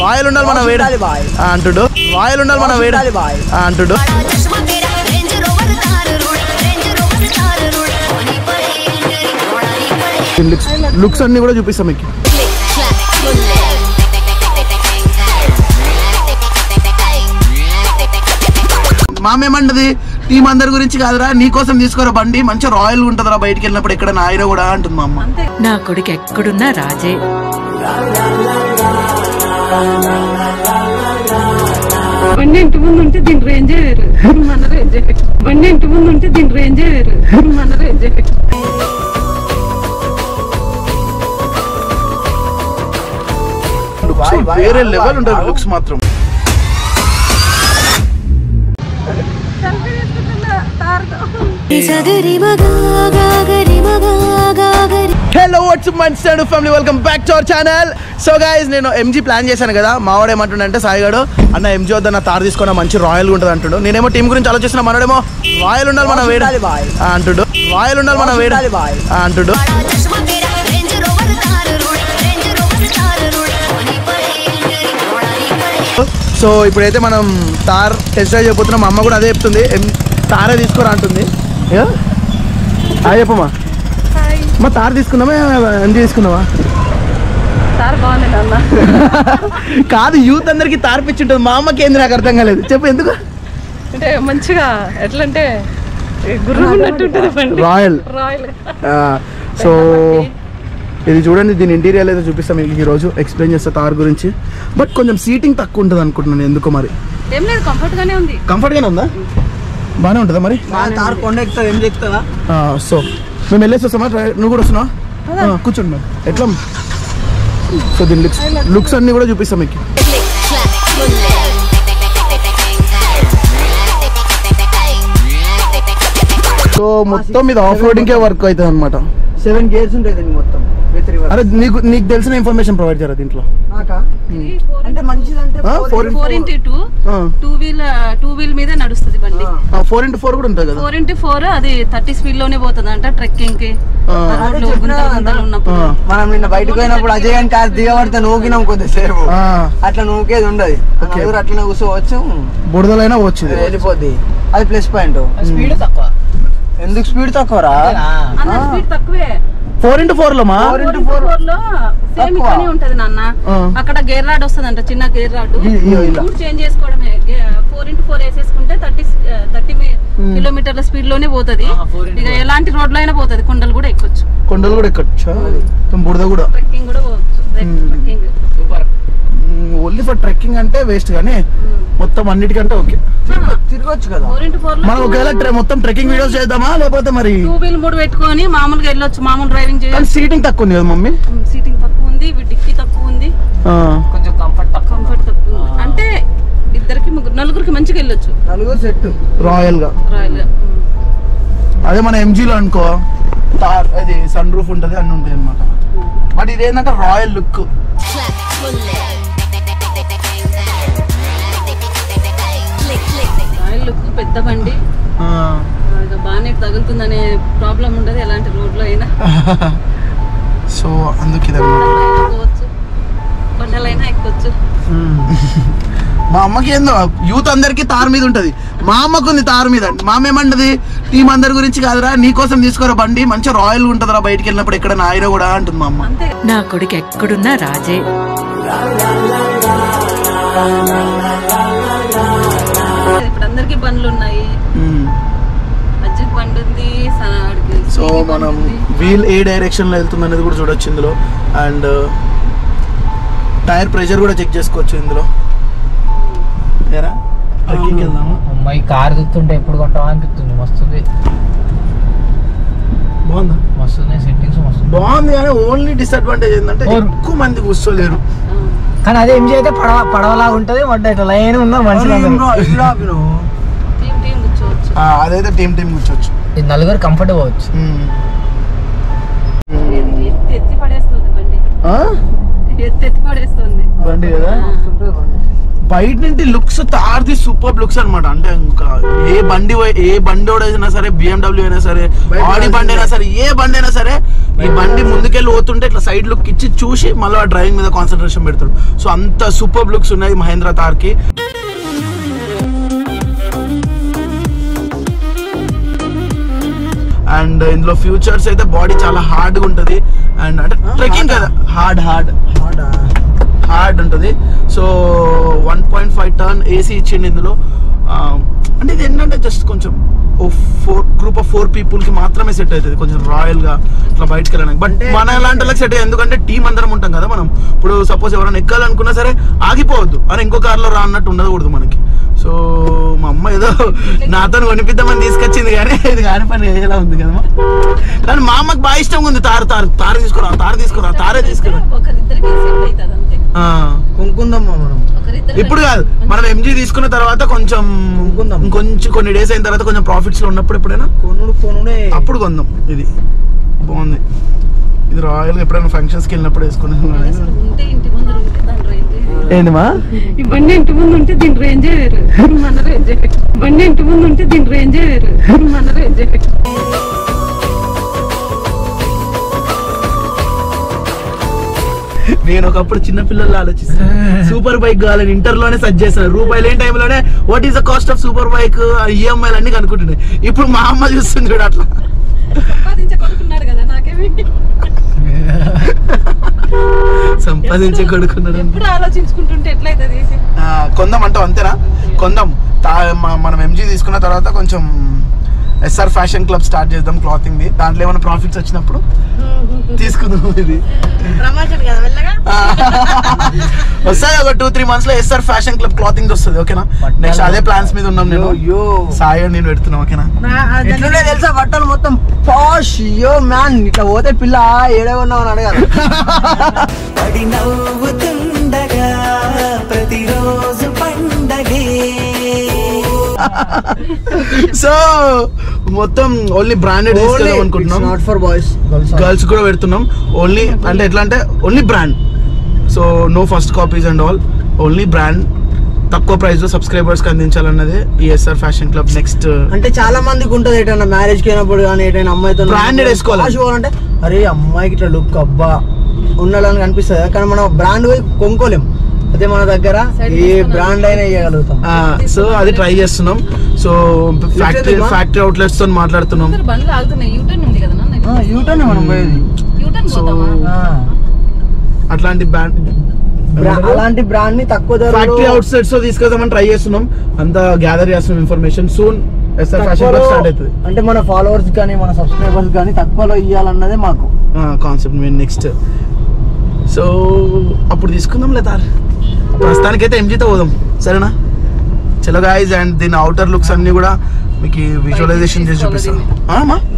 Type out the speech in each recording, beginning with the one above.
Royal ఉండాలి మన వేడి అంటుడు రాయల్ ఉండాలి మన వేడి అంటుడు లుక్స్ అన్ని కూడా చూపిస్తాం మీకు మామేమంటది టీం అందరి గురించి కాదురా నీకోసం తీసుకోరా బండి మంచిగా రాయల్ ఉంటదిరా బయటికి వెళ్ళినప్పుడు ఎక్కడ నాయన కూడా అంటుంది మా అమ్మ నా కొడుకు ఎక్కడున్నా రాజే బండి ఇంటి ముందు ఉంటే దీని రేంజే వేరు మన రేంజే బండి ఇంటి ముందు ఉంటే దీని రేంజే వేరు మన రేంజే వేరే లెవెల్ ఉంటుంది లుక్స్ మాత్రం hello WhatsApp my stand family welcome back to our channel so guys నేను ఎంజీ ప్లాన్ చేశాను కదా మావాడు ఏమంటుండే సాయిగాడు అన్న ఎంజీ వద్ద తారు తీసుకున్న మంచి రాయల్ ఉంటుంది అంటుడు నేనేమో టీం గురించి ఆలోచిస్తున్నా మనోడేమో రాయల్ ఉండాలి మన వేడి అంటుడు రాయల్ ఉండాలి మన వేడి అంటుడు సో ఇప్పుడైతే మనం తార్ టెస్ట్ డ్రైవ్ చేయబోతున్నాం మా అమ్మ కూడా అదే చెప్తుంది తారే తీసుకోరా అంటుంది చెప్పమ్మా మా తార్ తీసుకున్నావా ఎంజీ తీసుకున్నావా కాదు యూత్ అందరికి తార్ పిచ్చి ఉంటుంది మా అమ్మకి ఏంది నాకు అర్థం కాలేదు చెప్పు ఎందుకు అంటే మంచిగా ఎట్లా అంటే రాయల్ సో ఇది చూడండి దీని ఇంటీరియర్ అయితే చూపిస్తాం మీకు ఈరోజు ఎక్స్ప్లెయిన్ చేస్తా తార్ గురించి బట్ కొంచెం సీటింగ్ తక్కువ ఉంటుంది అనుకుంటున్నాను ఎందుకో మరి ఏం లేదు కంఫర్ట్ గానే ఉంది కంఫర్ట్ గానే ఉందా బాగానే ఉంటుందా మరి తార్ కొండ ఎక్కుతా ఏం చెప్తావా సో మేము వెళ్ళేసి వస్తామా నువ్వు కూడా వస్తున్నావా కూర్చోండి మరి ఎట్లా సో దీని లుక్స్ అన్ని కూడా చూపిస్తాం మీకు సో మొత్తం మీద ఆఫ్ రోడింగ్కే వర్క్ అవుతుంది అనమాట 7 గేర్స్ ఉంటాయి మొత్తం అరే నీకు తెలిసిన ఇన్ఫర్మేషన్ ప్రొవైడ్ చేయరా దీంట్లో అంటే మంచిదంటే 4x2 టూ వీల్ మీద నడుస్తుంది బండి 4x4 కూడా ఉంటుంది కదా 4x4 అది 30 స్పీడ్ లోనే పోతుంది అంట ట్రెక్కింగ్ కి మనం నిన్న బయటకు పోయినప్పుడు అజయ్ అని కాదు దిగబడితే నూకినాం కొద్దిసేపు అట్లా నూకేది ఉండదు అట్లనే కూర్చోవచ్చు బుడదలైనా వచ్చింది వెళ్ళిపోద్ది అది ప్లస్ పాయింట్ స్పీడ్ తక్కువ ఎందుకు స్పీడ్ తక్కువరా స్పీడ్ తక్కువే 4x4 లో సేమ్ ఇక్కడే ఉంటది నాన్న అక్కడ గేర్ రాడ్ వస్తుంది అంట చిన్న గేర్ రాడ్ చేంజ్ చేసుకోవడమే 4x4 వేసేసుకుంటే 30 కిలోమీటర్ల స్పీడ్ లోనే పోతుంది ఇక ఎలాంటి రోడ్లో అయినా పోతుంది కొండలు కూడా ఎక్కొచ్చు బుడద కూడా ట్రెక్కింగ్ కూడా పోవచ్చు ఓన్లీ ఫర్ ట్రెక్కింగ్ అంటే వేస్ట్ గానీ మొత్తం అన్నిటికంటే ఓకే తిరగొచ్చు కదా మనం ఒకవేళ మొత్తం ట్రెక్కింగ్ వీడియోస్ చేద్దామా లేకపోతే మరి 2 వీల్ 3 పెట్టుకొని మామూలుగా వెళ్ళొచ్చు మామూలు డ్రైవింగ్ చేయాలి సీటింగ్ తక్కువ ఉంది కదా మమ్మీ సీటింగ్ తక్కువ ఉంది డిక్కీ తక్కువ ఉంది కొంచెం కంఫర్ట్ తక్కువ అంటే ఇద్దరికి నలుగురికి మంచిగా వెళ్ళొచ్చు నలుగురు సెట్ రాయల్ గా అదే మన ఎంజీలో అనుకో అది సన్ రూఫ్ ఉంటది అన్ని ఉంటాయి అనమాట బట్ ఇదేంటంటే రాయల్ లుక్ పెద్ద బండి బాగానే తగులుతుందనే ప్రాబ్లం ఉండదు ఎలాంటి రోడ్లో అయినా సో అందుకే పోవచ్చు బండలైనా ఎక్కొచ్చు మా అమ్మకి ఏందో యూత్ అందరికి తార్ మీద ఉంటది మా అమ్మకు ఉంది తార్ మీద మా అమ్మ ఏమంటది టీం అందరి గురించి కాదురా నీకోసం తీసుకోరా బండి మంచిగా రాయల్ ఉంటదిరా బయటికి వెళ్ళినప్పుడు ఎక్కడ నాయన కూడా అంటుంది మా అమ్మ నా కొడుకు ఎక్కడున్నా రాజే ఇప్పుడు అందరికి బండ్లు ఉన్నాయి అజ్జికి బండి ఉంది సో మనం వీల్ ఏ డైరెక్షన్ లో వెళ్తుంది అనేది కూడా చూడొచ్చు ఇందులో అండ్ టైర్ ప్రెషర్ కూడా చెక్ చేసుకోవచ్చు ఇందులో అమ్మాయి కార్ చూస్తుంటే ఎప్పుడు కొంటావా అనిపిస్తుంది మస్తుంది బాగుందా మస్తుంది సెట్టింగ్స్ మస్తుంది బాగుంది కానీ ఓన్లీ డిసడ్వాంటేజ్ ఏంటంటే ఎక్కువ మంది కూర్చోలేరు కానీ అదే ఎంజీ అయితే పడవలా ఉంటది మొట్ట ఇట్లా లైన్ ఉన్న మనుషులు అదైతే టీం కూర్చోవచ్చు నలుగురు కంఫర్ట్ పోవచ్చు ఎత్తి పడేస్తుంది బండి కదా బయట నుండి లుక్స్ తార్ది సూపర్ లుక్స్ అనమాట అంటే ఇంకా ఏ బండి ఓడైనా సరే BMW అయినా సరే ఆడి బండి అయినా సరే ఏ బండి అయినా సరే ఈ బండి ముందుకెళ్ళి పోతుంటే ఇట్లా సైడ్ లుక్ ఇచ్చి చూసి మళ్ళీ డ్రైవింగ్ మీద కాన్సన్ట్రేషన్ పెడతాడు. సో అంత సూపర్ లుక్స్ ఉన్నాయి మహేంద్ర థార్ కి. అండ్ ఇందులో ఫ్యూచర్స్ అయితే బాడీ చాలా హార్డ్ గా ఉంటది. అండ్ అంటే ట్రెక్కింగ్ కదా, హార్డ్ ఉంటుంది. సో 1.5 టన్ ఏసీ ఇచ్చింది ఇందులో. అంటే ఇది ఏంటంటే జస్ట్ కొంచెం గ్రూప్ ఆఫ్ 4 పీపుల్ కి మాత్రమే సెట్ అవుతుంది, కొంచెం రాయల్ గా ఇట్లా బయటకు వెళ్ళడానికి. బట్ మన లాంటి వాళ్ళకి సెట్ అయ్యి, ఎందుకంటే టీం అందరం ఉంటాం కదా మనం. ఇప్పుడు సపోజ్ ఎవరైనా ఎక్కాలనుకున్నా సరే ఆగిపోవద్దు, అని ఇంకో కార్లో రా అన్నట్టు ఉండకూడదు మనకి. సో మా అమ్మ ఏదో నాతో కొనిపిద్దామని తీసుకొచ్చింది, కానీ ఇది కాని పని ఎలా ఉంది కదా. కానీ మా అమ్మకి బాగా ఇష్టంగా ఉంది తారు తీసుకురా, తారే తీసుకురా. ఇప్పుడు కాదు, మనం ఎంజీ తీసుకున్న తర్వాత కొంచెం కొన్ని డేస్ అయిన తర్వాత కొంచెం ప్రాఫిట్స్ లో ఉన్నప్పుడు ఎప్పుడైనా అప్పుడు కొందాం. ఇది బాగుంది, ఇది రాయల్. ఎప్పుడైనా ఫంక్షన్స్ కి వెళ్ళినప్పుడు వేసుకున్నాను. ఏంటమ్మా బండి ఇంటి ముందు ఉంటే దీని రేంజే వేరు, మన రేంజే. బండి ఇంటి ముందు ఉంటే దీని రేంజే వేరు, మన రేంజే. నేను ఒకప్పుడు చిన్నపిల్లలు ఆలోచిస్తాను, సూపర్ బైక్ కావాలని ఇంటర్ లోనే సర్చ్ చేస్తాను. రూపాయి లేని టైంలోనే what is the cost of super bike, ఈఎంఐలు అన్ని కనుక్కుంటున్నాయి. ఇప్పుడు మా అమ్మ చూస్తుంది చూడు అట్లా. సంపాదించే కొడుకున్నాడు. కొందాం అంటావు అంతేనా? కొందాం. మనం ఎంజీ తీసుకున్న తర్వాత కొంచెం ఎస్ఆర్ ఫ్యాషన్ క్లబ్ స్టార్ట్ చేద్దాం క్లాతింగ్ ది. దాంట్లో ఏమైనా ప్రాఫిట్స్ వచ్చినప్పుడు తీసుకుందాం. ఇది వస్తాయి ఒక 2-3 months లో ఎస్ఆర్ ఫ్యాషన్ క్లబ్ క్లాతింగ్ వస్తుంది. ఓకేనా? నెక్స్ట్ అదే ప్లాన్స్ మీద ఉన్నాం. నేను సాయి నేను పెడుతున్నాం. ఓకేనా? తెలుసా బట్టలు మొత్తం పాష్. యో మ్యాన్, ఇట్లా పోతే పిల్ల ఏడే ఉన్నావు అని అడగాలి. సో మొత్తం ఓన్లీ బ్రాండెడ్ తీసుకెళ్దాం అనుకుంటున్నాం. నాట్ ఫర్ బాయ్స్, గర్ల్స్ కూడా పెడుతున్నాం. ఓన్లీ అంటే ఎట్లా అంటే only brand. So no first copies and all, only brand. తక్కువ ప్రైస్ లో సబ్స్క్రైబర్స్ కి అందించాలన్నదే ఈఎస్ఆర్ ఫ్యాషన్ క్లబ్. నెక్స్ట్ అంటే చాలా మందికి ఉంటది, ఎటైనా మ్యారేజ్ కి అయినప్పుడు కానీ ఎటైనా అమ్మాయితో బ్రాండెడ్ వేసుకోవాలంటే అరే అమ్మాయికి ఇట్లా లుక్ అబ్బా ఉండాలని కనిపిస్తుంది, కానీ మనం బ్రాండ్ పోయి కొనుక్కోలేం. అదే మన దగ్గర ఏ బ్రాండ్ అయినా ఇవ్వగలుగుతాం. సో అది ట్రై చేస్తున్నాం. సో ఫ్యాక్టరీ అవుట్లెట్స్ తో మాట్లాడుతున్నాం. యూటర్న్ మనం పోయేది. అట్లాంటి అలాంటి బ్రాండ్ ని తక్కువ ఫ్యాక్టరీ అవుట్లెట్స్ తో తీసుకెళ్దామని ట్రై చేస్తున్నాం. అంతా గ్యాదర్ చేస్తున్నాం information. Soon SR fashion club start అవుతుంది. అంటే మన ఫాలోవర్స్ కానీ మన సబ్స్క్రైబర్స్ కానీ తక్కువలో ఇవ్వాలన్నదే మాకు కాన్సెప్ట్. మేము నెక్స్ట్ సో అప్పుడు తీసుకుందాం. లేదా ప్రస్తుతానికైతే ఎంజీతో పోదాం, సరేనా? చలో గాయ్స్. అండ్ దీని అవుటర్ లుక్స్ అన్ని కూడా మీకు విజువలైజేషన్ చేసి చూపిస్తాను.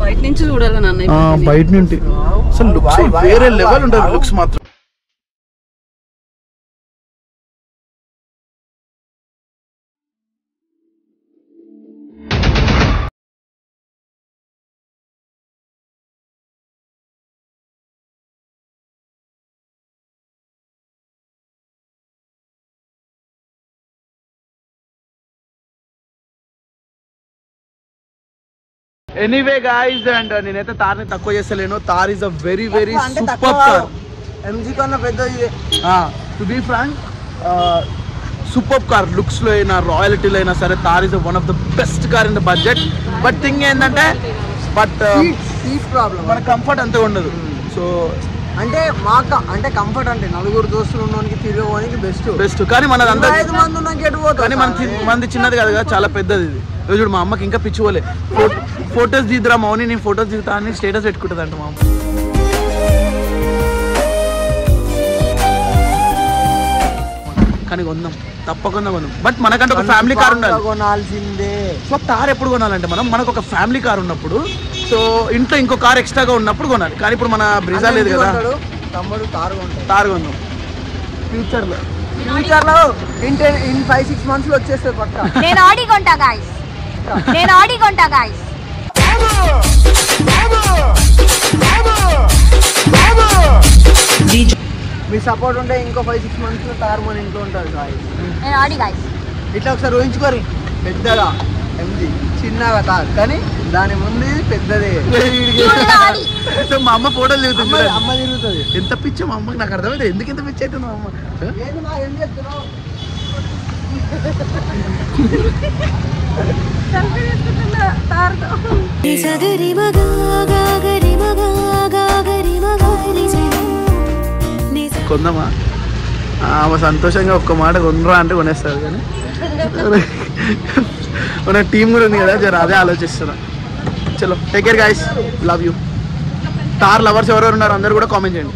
బయట నుంచి చూడాలి, బయట నుండి అసలు లుక్స్ వేరే లెవెల్ ఉంటుంది. లుక్స్ మాత్రం ఎనీవే గాయ్స్. అండ్ నేనైతే తార్ని తక్కువ చేస్తలేను. Thar is a very very super car. MG కన్నా పెద్దది. To be frank, super car. Looks లో అయినా రాయల్టీలో అయినా సరే Thar is one of the best car in the budget. But thing ఏంటంటే సీట్ ప్రాబ్లం, మన కంఫర్ట్ అంతే ఉండదు. సో అంటే అంటే కంఫర్ట్ అంటే నలుగురు దోస్తులు ఉండడానికి తిరగడానికి బెస్ట్. కానీ మనది అంతా 5 మంది ఉన్నాక ఎటుపోతుంది. కానీ మనది చిన్నది కదా, చాలా పెద్దది ఇది. చూడు మా అమ్మకి ఇంకా పిచ్చిపోలే. ఫొటోస్ దిద్దురా మౌని, నేను ఫొటోస్ దిగుతా అని స్టేటస్ పెట్టుకుంటుంది అంట మా అమ్మ. కానీ కొందాం, తప్పకుండా కొందాం. బట్ మనకంటే ఒక ఫ్యామిలీ కార్ ఉండాలి. కొనాల్సిందే. సో కార్ ఎప్పుడు కొనాలంటే మనకు ఒక ఫ్యామిలీ కార్ ఉన్నప్పుడు, సో ఇంట్లో ఇంకో కార్ ఎక్స్ట్రాగా ఉన్నప్పుడు కొనాలి. కానీ ఇప్పుడు మన బ్రిజా లేదు కదా, తమ్ముడు కార్ కొందాం ఫ్యూచర్ లో ఇన్ 5-6 months లో వచ్చేస్తుంది పక్క. నేను ఆడి కొంటా గాయ్స్. మీ సపోర్ట్ ఉంటే ఇంకో 5-6 months లో కార్ మన ఇంట్లో ఉంటుంది గాయ్స్. నేను ఆడి గాయ్స్. ఇట్లా ఒకసారి ఊహించుకోరి పెద్దగా ఎంజీ చిన్నగా తార్ కానీ దాని ముందు ఇది పెద్దది. మా అమ్మ ఫోటోలు దిగుతుంది అమ్మ తిరుగుతుంది. ఎంత పిచ్చో మా అమ్మకి నాకు అర్థమైతే ఎందుకు ఎంత పిచ్చి అవుతుంది మా అమ్మ. ఏంది మా ఏం చెప్తున్నావు? కొందామా ఆమె సంతోషంగా ఒక్క మాట కొనరా అంటే కొనేస్తారు కానీ మన టీం కూడా ఉంది కదా జర అదే ఆలోచిస్తున్నా. చలో take care guys, love you. Tar lovers ఎవరెవరు ఉన్నారు అందరు కూడా కామెంట్ చేయండి.